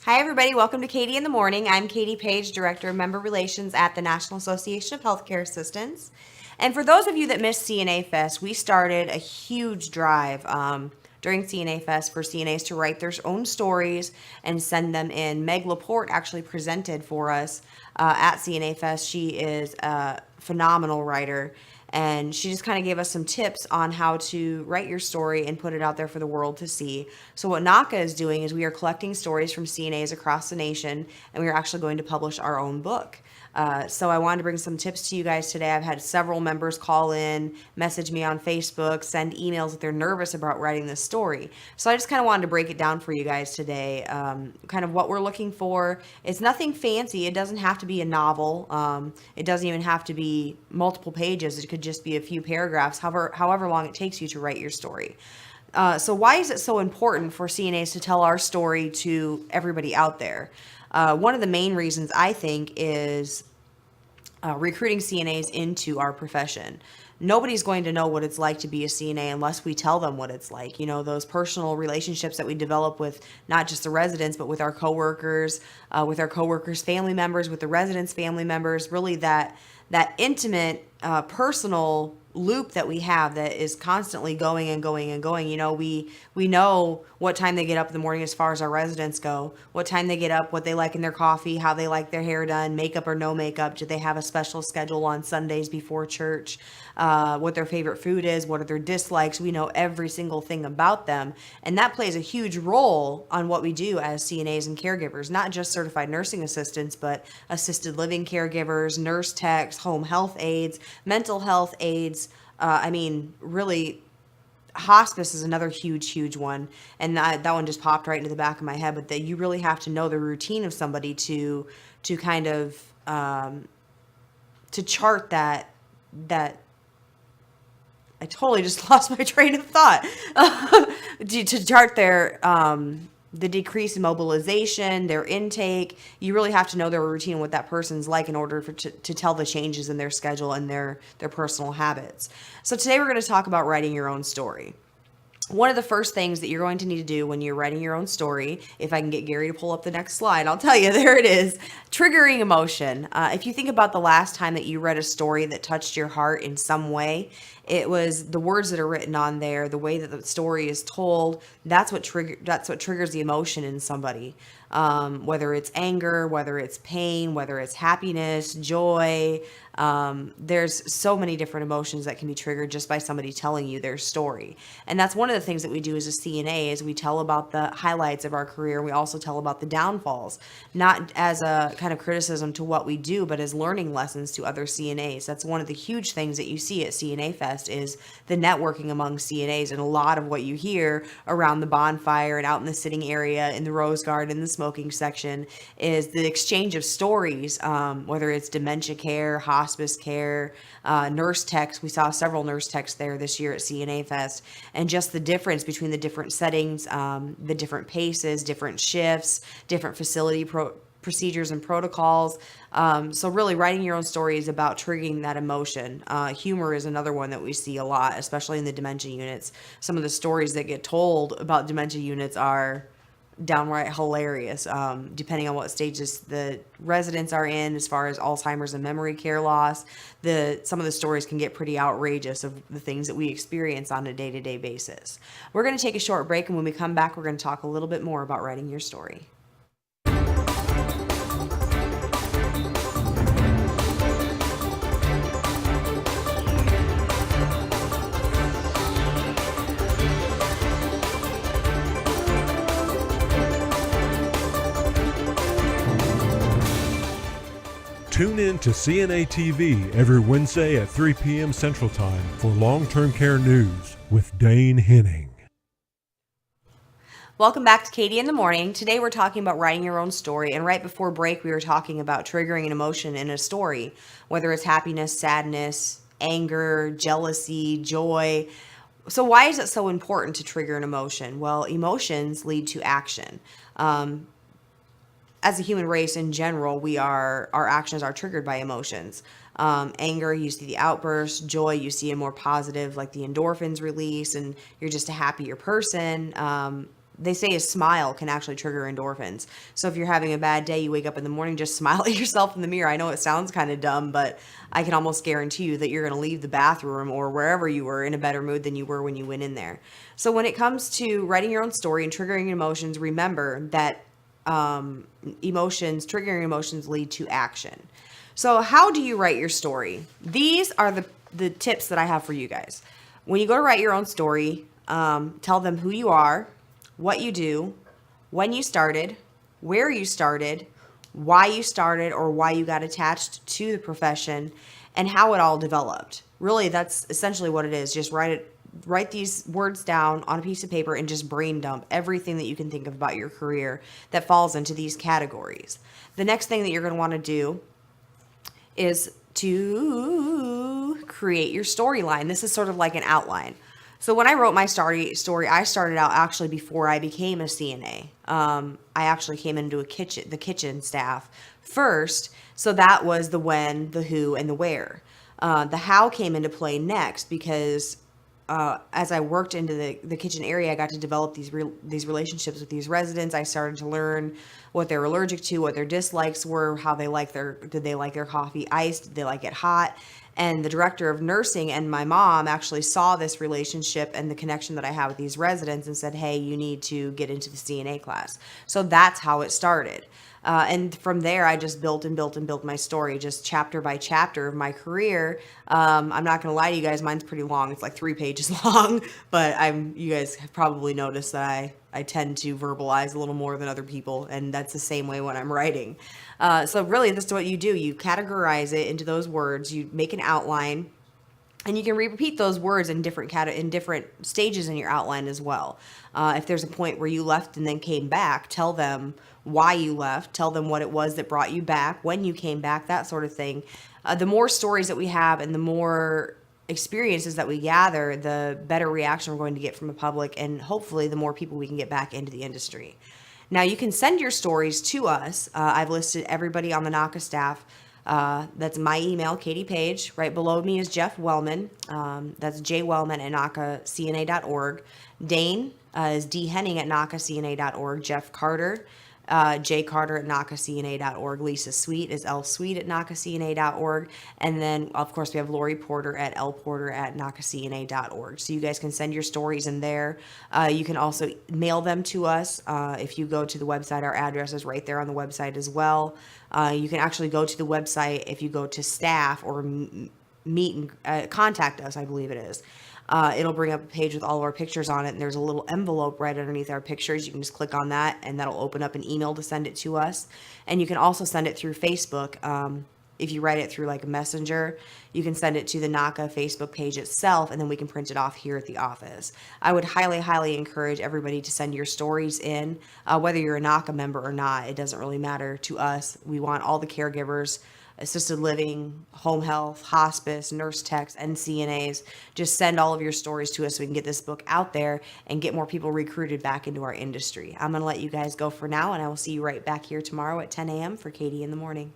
Hi, everybody. Welcome to Katie in the Morning. I'm Katie Page, Director of Member Relations at the National Association of Healthcare Assistants. And for those of you that missed CNA Fest, we started a huge drive during CNA Fest for CNAs to write their own stories and send them in. Meg Laporte actually presented for us at CNA Fest. She is a phenomenal writer. And she just kind of gave us some tips on how to write your story and put it out there for the world to see. So what NACA is doing is we are collecting stories from CNAs across the nation, and we are actually going to publish our own book. So I wanted to bring some tips to you guys today. I've had several members call in, message me on Facebook, send emails that they're nervous about writing this story. So I just kind of wanted to break it down for you guys today, kind of what we're looking for. It's nothing fancy. It doesn't have to be a novel. It doesn't even have to be multiple pages. It could just be a few paragraphs, however long it takes you to write your story. So why is it so important for CNAs to tell our story to everybody out there? One of the main reasons I think is recruiting CNAs into our profession. Nobody's going to know what it's like to be a CNA unless we tell them what it's like. You know, those personal relationships that we develop with not just the residents, but with our coworkers, family members, with the residents' family members, really that intimate, personal loop that we have that is constantly going and going and going. You know, we know what time they get up in the morning as far as our residents go, what time they get up, what they like in their coffee, how they like their hair done, makeup or no makeup, do they have a special schedule on Sundays before church, what their favorite food is, what are their dislikes. We know every single thing about them, and that plays a huge role on what we do as CNAs and caregivers, not just certified nursing assistants, but assisted living caregivers, nurse techs, home health aides, mental health aides. Really, hospice is another huge one, and that one just popped right into the back of my head. But that you really have to know the routine of somebody to kind of to chart that. I totally just lost my train of thought. To chart their the decrease in mobilization, their intake. You really have to know their routine, what that person's like, in order to tell the changes in their schedule and their personal habits. So today we're going to talk about writing your own story. One of the first things that you're going to need to do when you're writing your own story, if I can get Gary to pull up the next slide, I'll tell you, there it is, triggering emotion. If you think about the last time that you read a story that touched your heart in some way, it was the words that are written on there, the way that the story is told. That's what triggers the emotion in somebody. Whether it's anger, whether it's pain, whether it's happiness, joy. There's so many different emotions that can be triggered just by somebody telling you their story. And that's one of the things that we do as a CNA is we tell about the highlights of our career. We also tell about the downfalls, not as a kind of criticism to what we do, but as learning lessons to other CNAs. That's one of the huge things that you see at CNA Fest is the networking among CNAs, and a lot of what you hear around the bonfire and out in the sitting area in the Rose Garden, the smoking section, is the exchange of stories, whether it's dementia care, hospice care, nurse techs. We saw several nurse techs there this year at CNA Fest, and just the difference between the different settings, the different paces, different shifts, different facility procedures and protocols. So really writing your own story is about triggering that emotion. Humor is another one that we see a lot, especially in the dementia units. Some of the stories that get told about dementia units are downright hilarious, depending on what stages the residents are in as far as Alzheimer's and memory care loss. Some of the stories can get pretty outrageous of the things that we experience on a day-to-day basis. We're going to take a short break, and when we come back, we're going to talk a little bit more about writing your story. Tune in to CNA TV every Wednesday at 3 p.m. Central Time for long-term care news with Dane Henning. Welcome back to Katie in the Morning. Today we're talking about writing your own story, and right before break we were talking about triggering an emotion in a story, whether it's happiness, sadness, anger, jealousy, joy. So why is it so important to trigger an emotion? Well, emotions lead to action. As a human race in general, our actions are triggered by emotions. Anger, you see the outburst. Joy, you see a more positive, like the endorphins release, and you're just a happier person. they say a smile can actually trigger endorphins. So if you're having a bad day, you wake up in the morning, just smile at yourself in the mirror. I know it sounds kind of dumb, but I can almost guarantee you that you're going to leave the bathroom or wherever you were in a better mood than you were when you went in there. So when it comes to writing your own story and triggering emotions, remember that triggering emotions lead to action. So how do you write your story? These are the tips that I have for you guys. When you go to write your own story, tell them who you are, what you do, when you started, where you started, why you started or why you got attached to the profession, and how it all developed. Really, that's essentially what it is. Just write these words down on a piece of paper and just brain dump everything that you can think of about your career that falls into these categories. The next thing that you're going to want to do is to create your storyline. This is sort of like an outline. So when I wrote my story, I started out actually before I became a CNA. I actually came into the kitchen staff first. So that was the when, the who, and the where. The how came into play next because as I worked into the kitchen area, I got to develop these relationships with these residents. I started to learn what they're allergic to, what their dislikes were, how they like did they like their coffee iced, did they like it hot? And the director of nursing and my mom actually saw this relationship and the connection that I had with these residents and said, hey, you need to get into the CNA class. So that's how it started. And from there, I just built and built and built my story, just chapter by chapter of my career. I'm not going to lie to you guys, mine's pretty long. It's like 3 pages long, but you guys have probably noticed that I tend to verbalize a little more than other people, and that's the same way when I'm writing. So really, this is what you do. You categorize it into those words. You make an outline. And you can repeat those words in different stages in your outline as well. If there's a point where you left and then came back, tell them why you left. Tell them what it was that brought you back, when you came back, that sort of thing. The more stories that we have and the more experiences that we gather, the better reaction we're going to get from the public, and hopefully the more people we can get back into the industry. Now, you can send your stories to us. I've listed everybody on the NACA staff. That's my email, Katie Page. Right below me is Jeff Wellman. That's jwellman@nacacna.org. Dane is D. Henning at nacacna.org. Jeff Carter, J. Carter at nacacna.org. Lisa Sweet is L. Sweet at nacacna.org. And then, of course, we have Lori Porter at lporter@nacacna.org. So you guys can send your stories in there. You can also mail them to us. If you go to the website, our address is right there on the website as well. You can actually go to the website if you go to staff or meet and contact us, I believe it is. It'll bring up a page with all of our pictures on it, and there's a little envelope right underneath our pictures. You can just click on that, and that'll open up an email to send it to us. And you can also send it through Facebook. If you write it through like a messenger, you can send it to the NACA Facebook page itself, and then we can print it off here at the office. I would highly, highly encourage everybody to send your stories in, whether you're a NACA member or not. It doesn't really matter to us. We want all the caregivers, assisted living, home health, hospice, nurse techs, and CNAs. Just send all of your stories to us so we can get this book out there and get more people recruited back into our industry. I'm going to let you guys go for now, and I will see you right back here tomorrow at 10 a.m. for Katie in the Morning.